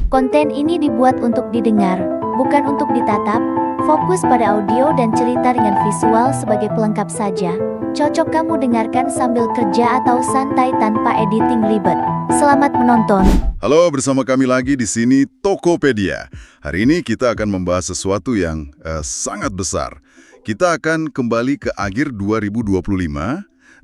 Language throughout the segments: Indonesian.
Konten ini dibuat untuk didengar, bukan untuk ditatap. Fokus pada audio dan cerita dengan visual sebagai pelengkap saja. Cocok kamu dengarkan sambil kerja atau santai tanpa editing ribet. Selamat menonton. Halo, bersama kami lagi di sini Tokopedia. Hari ini kita akan membahas sesuatu yang sangat besar. Kita akan kembali ke akhir 2025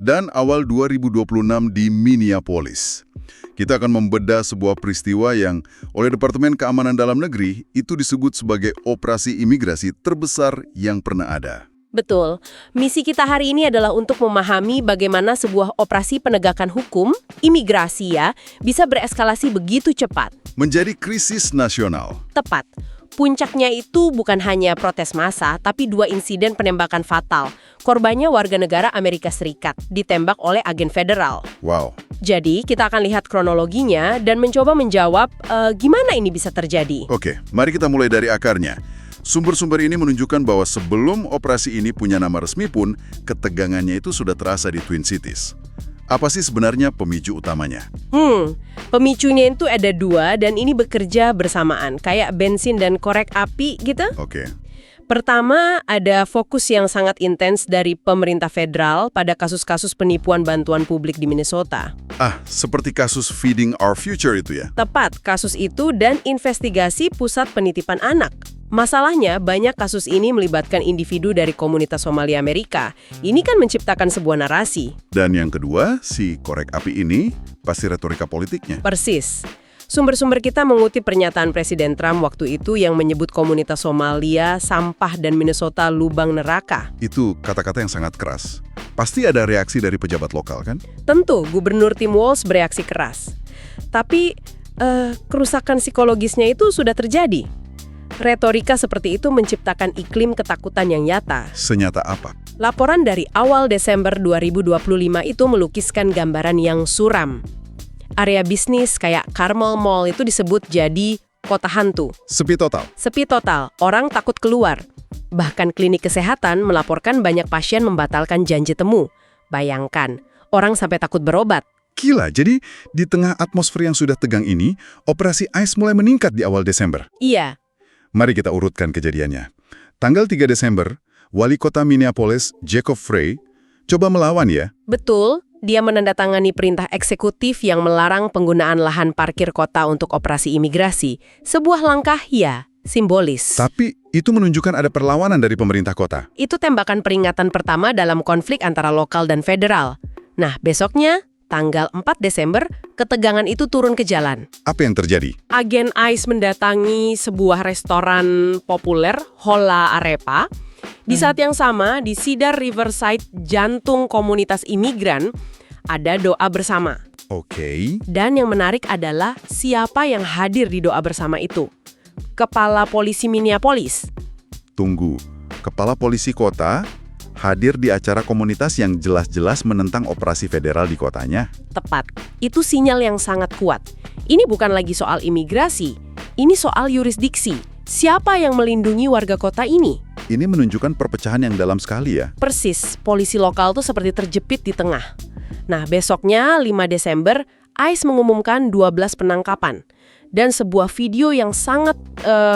dan awal 2026 di Minneapolis. Kita akan membedah sebuah peristiwa yang oleh Departemen Keamanan Dalam Negeri itu disebut sebagai operasi imigrasi terbesar yang pernah ada. Betul. Misi kita hari ini adalah untuk memahami bagaimana sebuah operasi penegakan hukum, imigrasi bisa bereskalasi begitu cepat. Menjadi krisis nasional. Tepat. Puncaknya itu bukan hanya protes massa, tapi 2 insiden penembakan fatal. Korbannya warga negara Amerika Serikat, ditembak oleh agen federal. Wow. Jadi, kita akan lihat kronologinya dan mencoba menjawab gimana ini bisa terjadi. Oke, mari kita mulai dari akarnya. Sumber-sumber ini menunjukkan bahwa sebelum operasi ini punya nama resmi pun, ketegangannya itu sudah terasa di Twin Cities. Apa sih sebenarnya pemicu utamanya? Pemicunya itu ada 2 dan ini bekerja bersamaan, kayak bensin dan korek api gitu. Oke. Pertama, ada fokus yang sangat intens dari pemerintah federal pada kasus-kasus penipuan bantuan publik di Minnesota. Seperti kasus Feeding Our Future itu ya? Tepat, kasus itu dan investigasi pusat penitipan anak. Masalahnya, banyak kasus ini melibatkan individu dari komunitas Somali Amerika. Ini kan menciptakan sebuah narasi. Dan yang kedua, si korek api ini pasti retorika politiknya. Persis. Sumber-sumber kita mengutip pernyataan Presiden Trump waktu itu yang menyebut komunitas Somalia, sampah dan Minnesota lubang neraka. Itu kata-kata yang sangat keras. Pasti ada reaksi dari pejabat lokal kan? Tentu, Gubernur Tim Walz bereaksi keras. Tapi, kerusakan psikologisnya itu sudah terjadi. Retorika seperti itu menciptakan iklim ketakutan yang nyata. Senyata apa? Laporan dari awal Desember 2025 itu melukiskan gambaran yang suram. Area bisnis kayak Carmel Mall itu disebut jadi kota hantu. Sepi total? Sepi total, orang takut keluar. Bahkan klinik kesehatan melaporkan banyak pasien membatalkan janji temu. Bayangkan, orang sampai takut berobat. Gila, jadi di tengah atmosfer yang sudah tegang ini, operasi ICE mulai meningkat di awal Desember. Iya. Mari kita urutkan kejadiannya. Tanggal 3 Desember, Wali Kota Minneapolis, Jacob Frey, coba melawan ya. Betul, dia menandatangani perintah eksekutif yang melarang penggunaan lahan parkir kota untuk operasi imigrasi. Sebuah langkah simbolis. Tapi itu menunjukkan ada perlawanan dari pemerintah kota. Itu tembakan peringatan pertama dalam konflik antara lokal dan federal. Nah, besoknya, tanggal 4 Desember, ketegangan itu turun ke jalan. Apa yang terjadi? Agen ICE mendatangi sebuah restoran populer, Hola Arepa. Di saat yang sama, di Cedar Riverside, jantung komunitas imigran, ada doa bersama. Oke. Dan yang menarik adalah siapa yang hadir di doa bersama itu. Kepala Polisi Minneapolis. Tunggu, Kepala Polisi Kota hadir di acara komunitas yang jelas-jelas menentang operasi federal di kotanya. Tepat. Itu sinyal yang sangat kuat. Ini bukan lagi soal imigrasi, ini soal yurisdiksi. Siapa yang melindungi warga kota ini? Ini menunjukkan perpecahan yang dalam sekali ya. Persis, polisi lokal tuh seperti terjepit di tengah. Nah, besoknya 5 Desember, ICE mengumumkan 12 penangkapan. Dan sebuah video yang sangat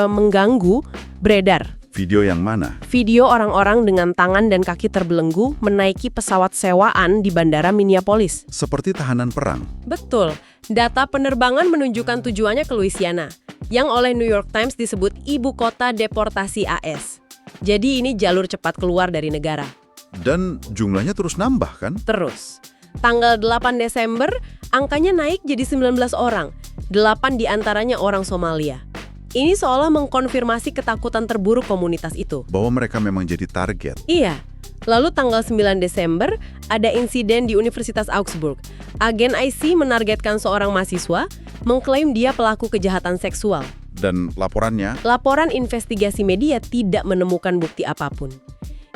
mengganggu beredar. Video yang mana? Video orang-orang dengan tangan dan kaki terbelenggu menaiki pesawat sewaan di bandara Minneapolis. Seperti tahanan perang. Betul. Data penerbangan menunjukkan tujuannya ke Louisiana, yang oleh New York Times disebut ibu kota deportasi AS. Jadi ini jalur cepat keluar dari negara. Dan jumlahnya terus nambah kan? Terus. Tanggal 8 Desember, angkanya naik jadi 19 orang. 8 diantaranya orang Somalia. Ini seolah mengkonfirmasi ketakutan terburuk komunitas itu. Bahwa mereka memang jadi target. Iya. Lalu tanggal 9 Desember, ada insiden di Universitas Augsburg. Agen IC menargetkan seorang mahasiswa, mengklaim dia pelaku kejahatan seksual. Dan laporannya? Laporan investigasi media tidak menemukan bukti apapun.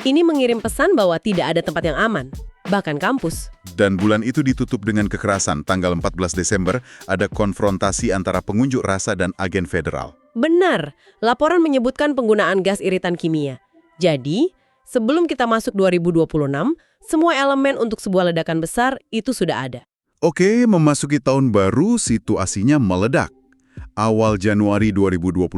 Ini mengirim pesan bahwa tidak ada tempat yang aman, bahkan kampus. Dan bulan itu ditutup dengan kekerasan. Tanggal 14 Desember, ada konfrontasi antara pengunjuk rasa dan agen federal. Benar, laporan menyebutkan penggunaan gas iritan kimia. Jadi, sebelum kita masuk 2026, semua elemen untuk sebuah ledakan besar itu sudah ada. Oke, memasuki tahun baru, situasinya meledak. Awal Januari 2026,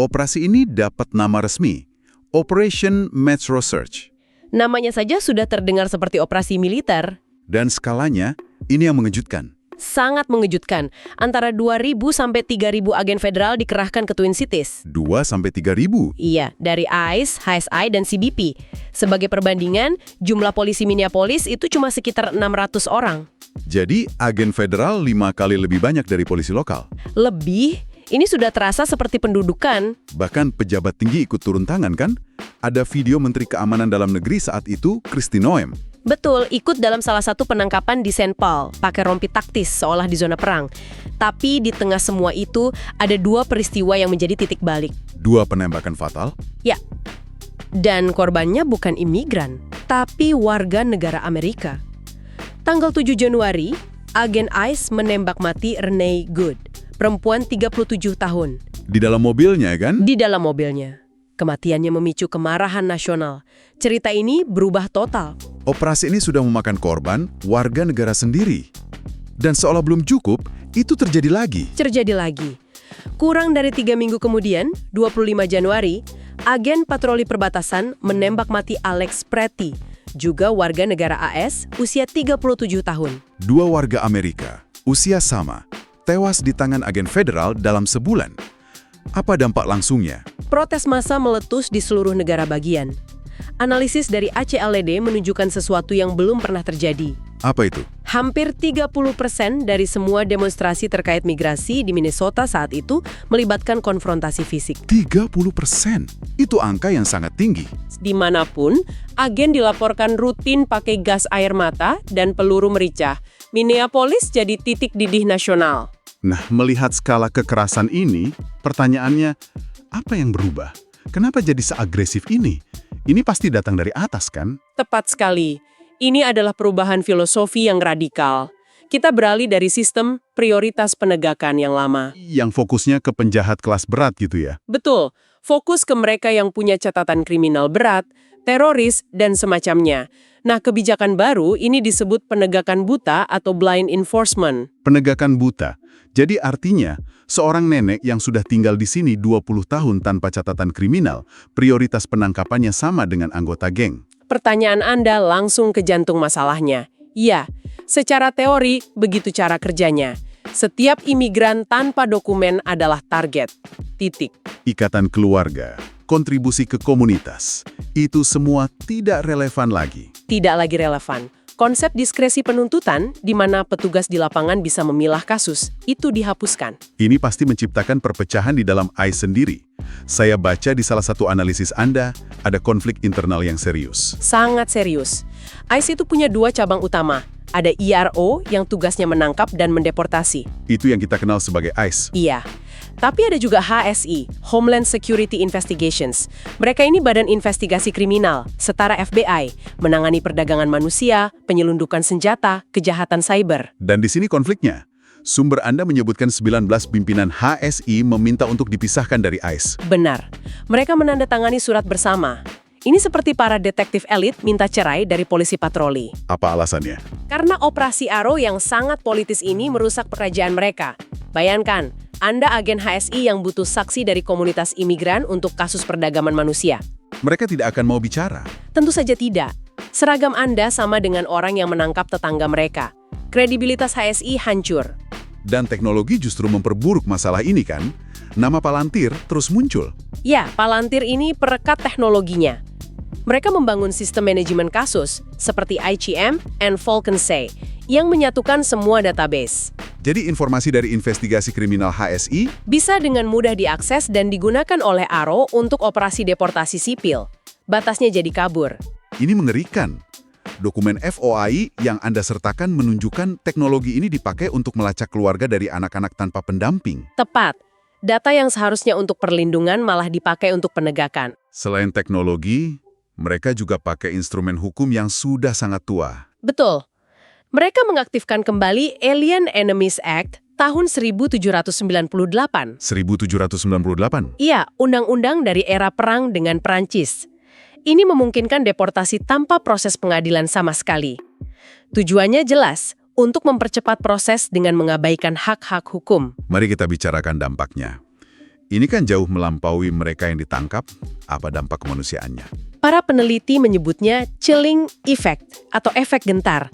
operasi ini dapat nama resmi, Operation Metro Search. Namanya saja sudah terdengar seperti operasi militer. Dan skalanya, ini yang mengejutkan. Sangat mengejutkan. Antara 2.000 sampai 3.000 agen federal dikerahkan ke Twin Cities. 2 sampai 3.000. Iya, dari ICE, HSI, dan CBP. Sebagai perbandingan, jumlah polisi Minneapolis itu cuma sekitar 600 orang. Jadi, agen federal 5 kali lebih banyak dari polisi lokal. Lebih, ini sudah terasa seperti pendudukan. Bahkan pejabat tinggi ikut turun tangan kan? Ada video Menteri Keamanan Dalam Negeri saat itu, Kristi Noem. Betul, ikut dalam salah satu penangkapan di St. Paul, pakai rompi taktis seolah di zona perang. Tapi di tengah semua itu, ada 2 peristiwa yang menjadi titik balik. 2 penembakan fatal. Ya, dan korbannya bukan imigran, tapi warga negara Amerika. Tanggal 7 Januari, agen ICE menembak mati Renee Good, perempuan 37 tahun. Di dalam mobilnya kan? Di dalam mobilnya. Kematiannya memicu kemarahan nasional. Cerita ini berubah total. Operasi ini sudah memakan korban warga negara sendiri. Dan seolah belum cukup, itu terjadi lagi. Kurang dari 3 minggu kemudian, 25 Januari, agen patroli perbatasan menembak mati Alex Pretty, juga warga negara AS, usia 37 tahun. 2 warga Amerika, usia sama, tewas di tangan agen federal dalam sebulan. Apa dampak langsungnya? Protes massa meletus di seluruh negara bagian. Analisis dari ACLED menunjukkan sesuatu yang belum pernah terjadi. Apa itu? Hampir 30% dari semua demonstrasi terkait migrasi di Minnesota saat itu melibatkan konfrontasi fisik. 30%? Itu angka yang sangat tinggi. Dimanapun, agen dilaporkan rutin pakai gas air mata dan peluru merica. Minneapolis jadi titik didih nasional. Nah, melihat skala kekerasan ini, pertanyaannya, apa yang berubah? Kenapa jadi seagresif ini? Ini pasti datang dari atas, kan? Tepat sekali. Ini adalah perubahan filosofi yang radikal. Kita beralih dari sistem prioritas penegakan yang lama. Yang fokusnya ke penjahat kelas berat gitu ya? Betul, fokus ke mereka yang punya catatan kriminal berat, teroris, dan semacamnya. Nah, kebijakan baru ini disebut penegakan buta atau blind enforcement. Penegakan buta. Jadi artinya, seorang nenek yang sudah tinggal di sini 20 tahun tanpa catatan kriminal, prioritas penangkapannya sama dengan anggota geng. Pertanyaan Anda langsung ke jantung masalahnya. Ya, secara teori begitu cara kerjanya. Setiap imigran tanpa dokumen adalah target. Titik. Ikatan keluarga, kontribusi ke komunitas, itu semua tidak relevan lagi. Tidak lagi relevan. Konsep diskresi penuntutan, di mana petugas di lapangan bisa memilah kasus, itu dihapuskan. Ini pasti menciptakan perpecahan di dalam ICE sendiri. Saya baca di salah satu analisis Anda, ada konflik internal yang serius. Sangat serius. ICE itu punya 2 cabang utama. Ada IRO yang tugasnya menangkap dan mendeportasi. Itu yang kita kenal sebagai ICE. Iya. Tapi ada juga HSI, Homeland Security Investigations. Mereka ini badan investigasi kriminal, setara FBI, menangani perdagangan manusia, penyelundupan senjata, kejahatan cyber. Dan di sini konfliknya. Sumber Anda menyebutkan 19 pimpinan HSI meminta untuk dipisahkan dari ICE. Benar. Mereka menandatangani surat bersama. Ini seperti para detektif elit minta cerai dari polisi patroli. Apa alasannya? Karena operasi Arrow yang sangat politis ini merusak pekerjaan mereka. Bayangkan, Anda agen HSI yang butuh saksi dari komunitas imigran untuk kasus perdagangan manusia. Mereka tidak akan mau bicara. Tentu saja tidak. Seragam Anda sama dengan orang yang menangkap tetangga mereka. Kredibilitas HSI hancur. Dan teknologi justru memperburuk masalah ini kan? Nama Palantir terus muncul. Ya, Palantir ini perekat teknologinya. Mereka membangun sistem manajemen kasus seperti ICM and Falcon-Say yang menyatukan semua database. Jadi informasi dari investigasi kriminal HSI Bisa dengan mudah diakses dan digunakan oleh ARO untuk operasi deportasi sipil. Batasnya jadi kabur. ini mengerikan. Dokumen FOI yang Anda sertakan menunjukkan teknologi ini dipakai untuk melacak keluarga dari anak-anak tanpa pendamping. Tepat. Data yang seharusnya untuk perlindungan malah dipakai untuk penegakan. Selain teknologi, mereka juga pakai instrumen hukum yang sudah sangat tua. Betul. Mereka mengaktifkan kembali Alien Enemies Act tahun 1798. 1798? Iya, undang-undang dari era perang dengan Prancis. Ini memungkinkan deportasi tanpa proses pengadilan sama sekali. Tujuannya jelas, untuk mempercepat proses dengan mengabaikan hak-hak hukum. Mari kita bicarakan dampaknya. Ini kan jauh melampaui mereka yang ditangkap, apa dampak kemanusiaannya? Para peneliti menyebutnya chilling effect atau efek gentar.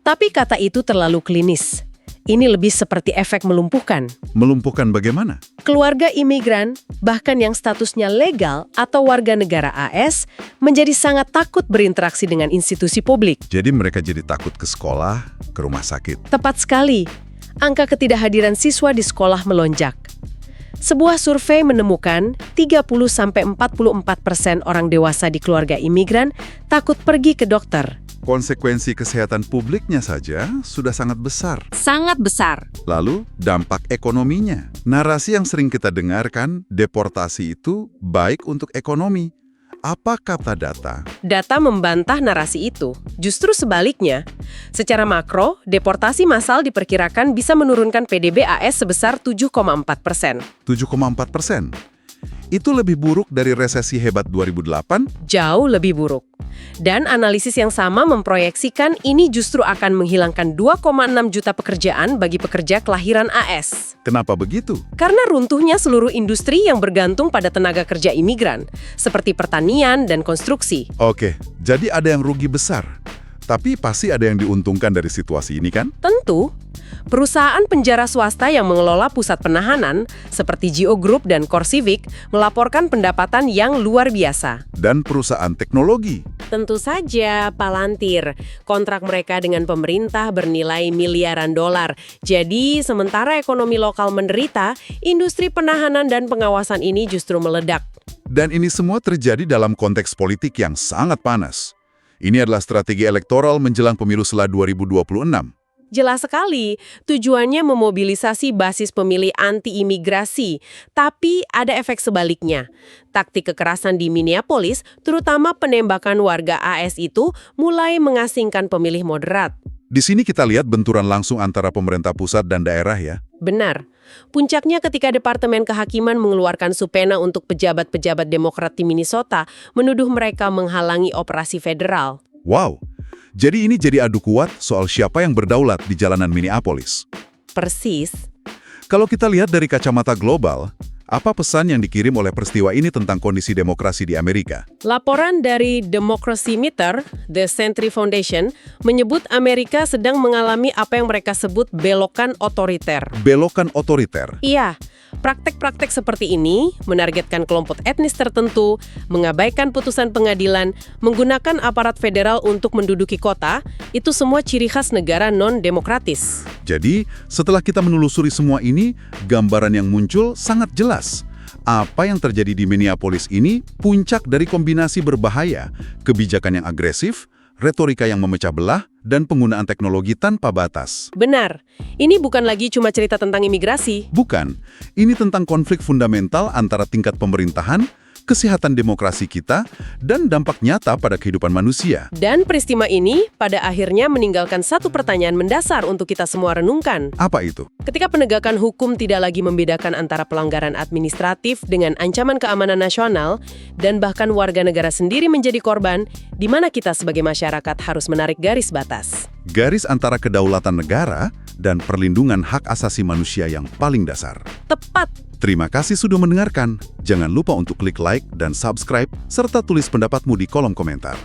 Tapi kata itu terlalu klinis. Ini lebih seperti efek melumpuhkan. Melumpuhkan bagaimana? Keluarga imigran, bahkan yang statusnya legal atau warga negara AS, menjadi sangat takut berinteraksi dengan institusi publik. Jadi mereka jadi takut ke sekolah, ke rumah sakit. Tepat sekali, angka ketidakhadiran siswa di sekolah melonjak. Sebuah survei menemukan 30–44% orang dewasa di keluarga imigran takut pergi ke dokter. Konsekuensi kesehatan publiknya saja sudah sangat besar. Sangat besar. Lalu, dampak ekonominya. Narasi yang sering kita dengarkan, deportasi itu baik untuk ekonomi. Apa kata data? Data membantah narasi itu. Justru sebaliknya. Secara makro, deportasi massal diperkirakan bisa menurunkan PDB AS sebesar 7,4%. 7,4%. Itu lebih buruk dari resesi hebat 2008? Jauh lebih buruk. Dan analisis yang sama memproyeksikan ini justru akan menghilangkan 2,6 juta pekerjaan bagi pekerja kelahiran AS. Kenapa begitu? Karena runtuhnya seluruh industri yang bergantung pada tenaga kerja imigran, seperti pertanian dan konstruksi. Oke, jadi ada yang rugi besar. Tapi pasti ada yang diuntungkan dari situasi ini kan? Tentu, perusahaan penjara swasta yang mengelola pusat penahanan, seperti Geo Group dan CoreCivic, melaporkan pendapatan yang luar biasa. Dan perusahaan teknologi. Tentu saja, Palantir. Kontrak mereka dengan pemerintah bernilai miliaran dolar. Jadi, sementara ekonomi lokal menderita, industri penahanan dan pengawasan ini justru meledak. Dan ini semua terjadi dalam konteks politik yang sangat panas. Ini adalah strategi elektoral menjelang pemilu setelah 2026. Jelas sekali, tujuannya memobilisasi basis pemilih anti-imigrasi. Tapi ada efek sebaliknya. Taktik kekerasan di Minneapolis, terutama penembakan warga AS itu, mulai mengasingkan pemilih moderat. Di sini kita lihat benturan langsung antara pemerintah pusat dan daerah ya. Benar. Puncaknya ketika Departemen Kehakiman mengeluarkan subpena untuk pejabat-pejabat Demokrat di Minnesota, menuduh mereka menghalangi operasi federal. Wow, jadi ini jadi adu kuat soal siapa yang berdaulat di jalanan Minneapolis. Persis. Kalau kita lihat dari kacamata global, apa pesan yang dikirim oleh peristiwa ini tentang kondisi demokrasi di Amerika? Laporan dari Democracy Meter, The Century Foundation, menyebut Amerika sedang mengalami apa yang mereka sebut belokan otoriter. Belokan otoriter. Iya, praktek-praktek seperti ini menargetkan kelompok etnis tertentu, mengabaikan putusan pengadilan, menggunakan aparat federal untuk menduduki kota, itu semua ciri khas negara non-demokratis. Jadi, setelah kita menelusuri semua ini, gambaran yang muncul sangat jelas. Apa yang terjadi di Minneapolis ini puncak dari kombinasi berbahaya, kebijakan yang agresif, retorika yang memecah belah, dan penggunaan teknologi tanpa batas. Benar, ini bukan lagi cuma cerita tentang imigrasi. Bukan, ini tentang konflik fundamental antara tingkat pemerintahan, kesehatan demokrasi kita, dan dampak nyata pada kehidupan manusia. Dan peristiwa ini pada akhirnya meninggalkan satu pertanyaan mendasar untuk kita semua renungkan. Apa itu? Ketika penegakan hukum tidak lagi membedakan antara pelanggaran administratif dengan ancaman keamanan nasional, dan bahkan warga negara sendiri menjadi korban, di mana kita sebagai masyarakat harus menarik garis batas. Garis antara kedaulatan negara dan perlindungan hak asasi manusia yang paling dasar. Tepat. Terima kasih sudah mendengarkan. Jangan lupa untuk klik like dan subscribe, serta tulis pendapatmu di kolom komentar.